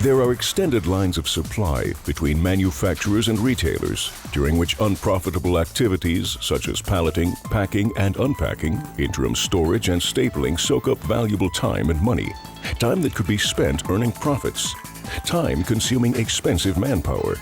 There are extended lines of supply between manufacturers and retailers, during which unprofitable activities such as palleting, packing and unpacking, interim storage and stapling soak up valuable time and money, time that could be spent earning profits, time consuming expensive manpower.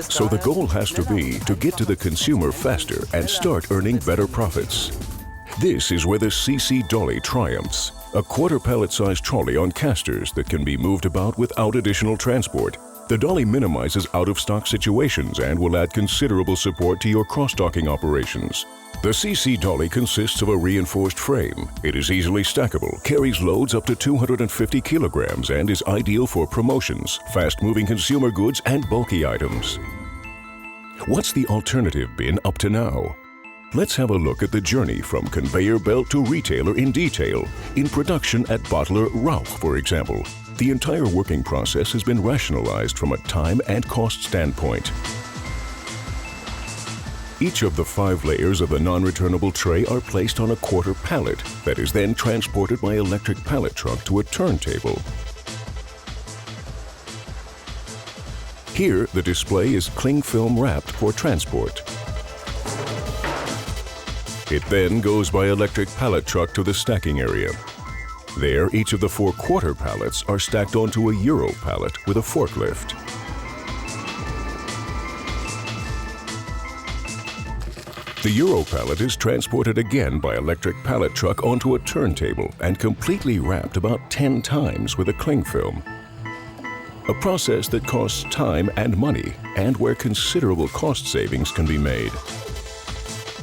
So the goal has to be to get to the consumer faster and start earning better profits. This is where the CC Dolly triumphs. A quarter pallet-sized trolley on casters that can be moved about without additional transport. The dolly minimizes out-of-stock situations and will add considerable support to your cross-docking operations. The CC Dolly consists of a reinforced frame. It is easily stackable, carries loads up to 250 kilograms, and is ideal for promotions, fast-moving consumer goods, and bulky items. What's the alternative been up to now? Let's have a look at the journey from conveyor belt to retailer in detail. In production at bottler Rauch, for example, the entire working process has been rationalized from a time and cost standpoint. Each of the 5 layers of the non-returnable tray are placed on a quarter pallet that is then transported by electric pallet truck to a turntable. Here, the display is cling film wrapped for transport. It then goes by electric pallet truck to the stacking area. There, each of the 4 quarter pallets are stacked onto a Euro pallet with a forklift. The Euro pallet is transported again by electric pallet truck onto a turntable and completely wrapped about 10 times with a cling film. A process that costs time and money, and where considerable cost savings can be made.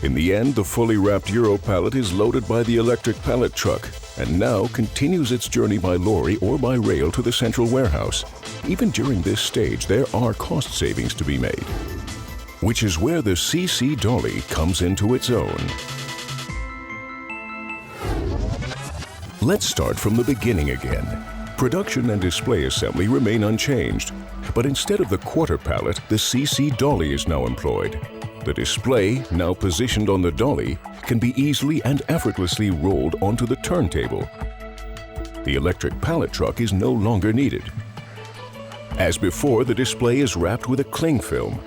In the end, the fully wrapped Euro pallet is loaded by the electric pallet truck and now continues its journey by lorry or by rail to the central warehouse. Even during this stage, there are cost savings to be made, which is where the CC Dolly comes into its own. Let's start from the beginning again. Production and display assembly remain unchanged, but instead of the quarter pallet, the CC Dolly is now employed. The display, now positioned on the dolly, can be easily and effortlessly rolled onto the turntable. The electric pallet truck is no longer needed. As before, the display is wrapped with a cling film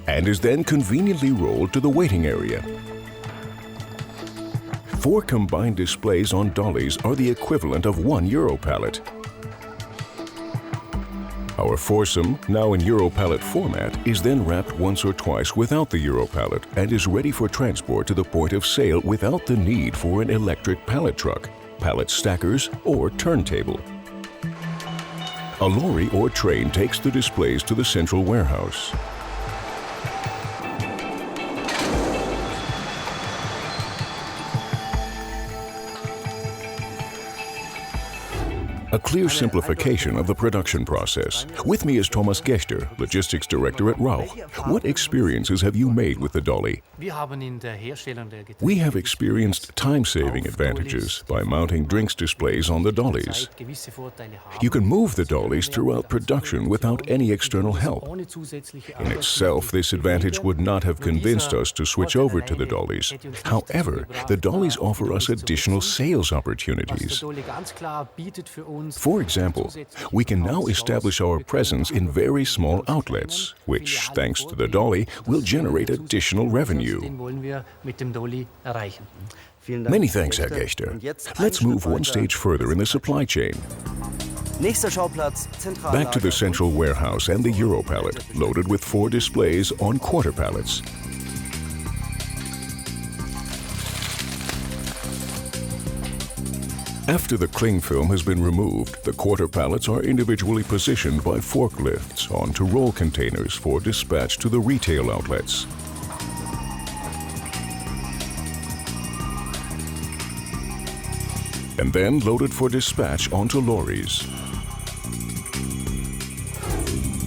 and is then conveniently rolled to the waiting area. 4 combined displays on dollies are the equivalent of 1 Euro pallet. Our foursome, now in Euro pallet format, is then wrapped once or twice without the Euro pallet and is ready for transport to the point of sale without the need for an electric pallet truck, pallet stackers, or turntable. A lorry or train takes the displays to the central warehouse. A clear simplification of the production process. With me is Thomas Gechter, Logistics Director at Rauch. What experiences have you made with the dolly? We have experienced time-saving advantages by mounting drinks displays on the dollies. You can move the dollies throughout production without any external help. In itself, this advantage would not have convinced us to switch over to the dollies. However, the dollies offer us additional sales opportunities. For example, we can now establish our presence in very small outlets, which, thanks to the dolly, will generate additional revenue. Many thanks, Herr Gechter. Let's move one stage further in the supply chain. Back to the central warehouse and the Euro pallet, loaded with 4 displays on quarter pallets. After the cling film has been removed, the quarter pallets are individually positioned by forklifts onto roll containers for dispatch to the retail outlets. And then loaded for dispatch onto lorries.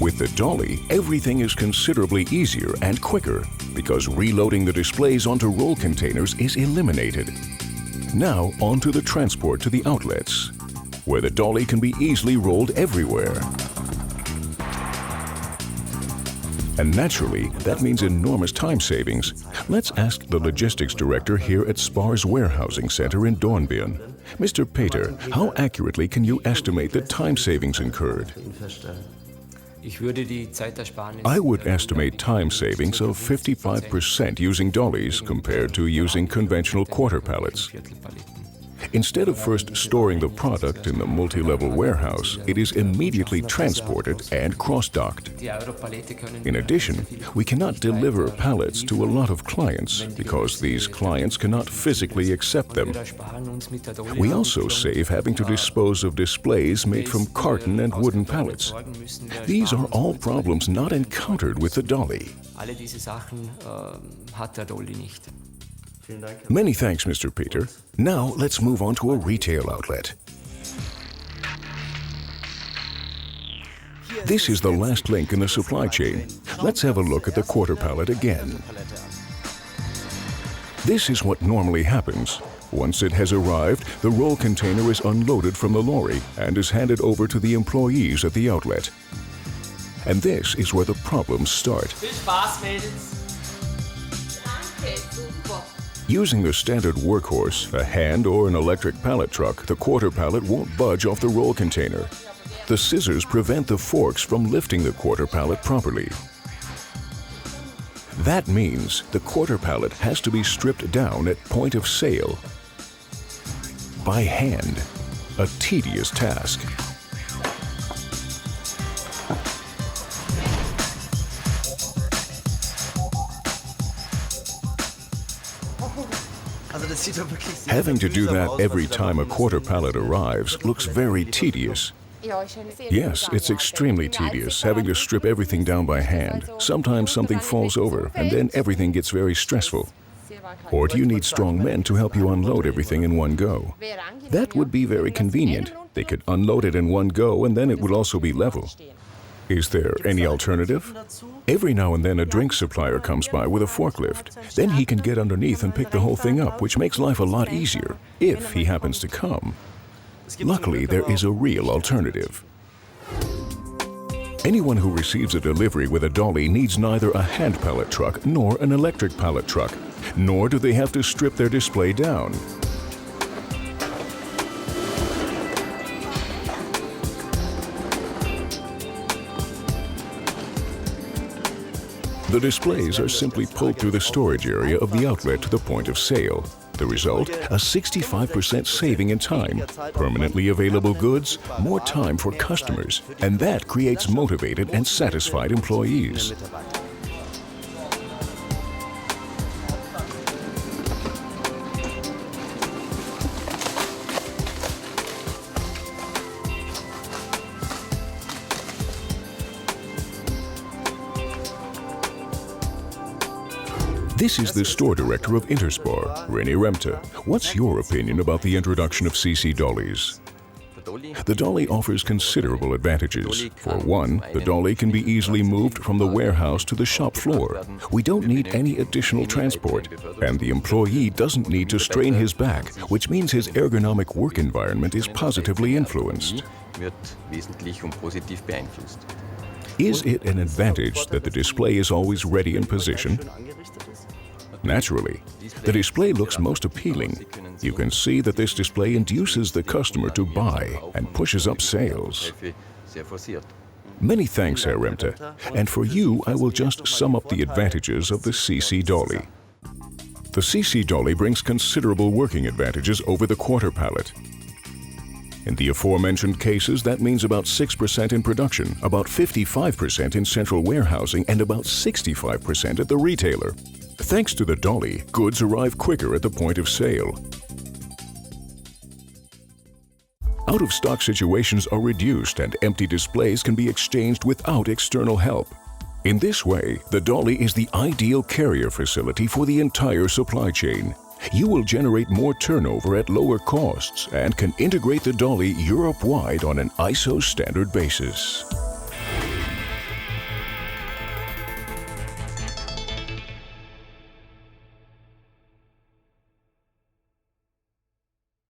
With the dolly, everything is considerably easier and quicker because reloading the displays onto roll containers is eliminated. Now on to the transport to the outlets, where the dolly can be easily rolled everywhere. And naturally, that means enormous time savings. Let's ask the logistics director here at Spar's Warehousing Center in Dornbirn. Mr. Peter, how accurately can you estimate the time savings incurred? I would estimate time savings of 55% using dollies compared to using conventional quarter pallets. Instead of first storing the product in the multi-level warehouse, it is immediately transported and cross-docked. In addition, we cannot deliver pallets to a lot of clients because these clients cannot physically accept them. We also save having to dispose of displays made from carton and wooden pallets. These are all problems not encountered with the dolly. Many thanks, Mr. Peter. Now let's move on to a retail outlet. This is the last link in the supply chain. Let's have a look at the quarter pallet again. This is what normally happens. Once it has arrived, the roll container is unloaded from the lorry and is handed over to the employees at the outlet. And this is where the problems start. Using the standard workhorse, a hand or an electric pallet truck, the quarter pallet won't budge off the roll container. The scissors prevent the forks from lifting the quarter pallet properly. That means the quarter pallet has to be stripped down at point of sale by hand, a tedious task. Having to do that every time a quarter pallet arrives looks very tedious. Yes, it's extremely tedious, having to strip everything down by hand. Sometimes something falls over, and then everything gets very stressful. Or do you need strong men to help you unload everything in one go? That would be very convenient. They could unload it in one go, and then it would also be level. Is there any alternative? Every now and then a drink supplier comes by with a forklift. Then he can get underneath and pick the whole thing up, which makes life a lot easier, if he happens to come. Luckily, there is a real alternative. Anyone who receives a delivery with a dolly needs neither a hand pallet truck nor an electric pallet truck, nor do they have to strip their display down. The displays are simply pulled through the storage area of the outlet to the point of sale. The result, a 65% saving in time, permanently available goods, more time for customers, and that creates motivated and satisfied employees. This is the store director of Interspar, René Remte. What's your opinion about the introduction of CC dollies? The dolly offers considerable advantages. For one, the dolly can be easily moved from the warehouse to the shop floor. We don't need any additional transport, and the employee doesn't need to strain his back, which means his ergonomic work environment is positively influenced. Is it an advantage that the display is always ready in position? Naturally, the display looks most appealing. You can see that this display induces the customer to buy and pushes up sales. Many thanks, Herr Remte. And for you, I will just sum up the advantages of the CC dolly. The CC dolly brings considerable working advantages over the quarter pallet. In the aforementioned cases, that means about 6% in production, about 55% in central warehousing, and about 65% at the retailer. Thanks to the dolly, goods arrive quicker at the point of sale. Out-of-stock situations are reduced and empty displays can be exchanged without external help. In this way, the dolly is the ideal carrier facility for the entire supply chain. You will generate more turnover at lower costs and can integrate the dolly Europe-wide on an ISO standard basis.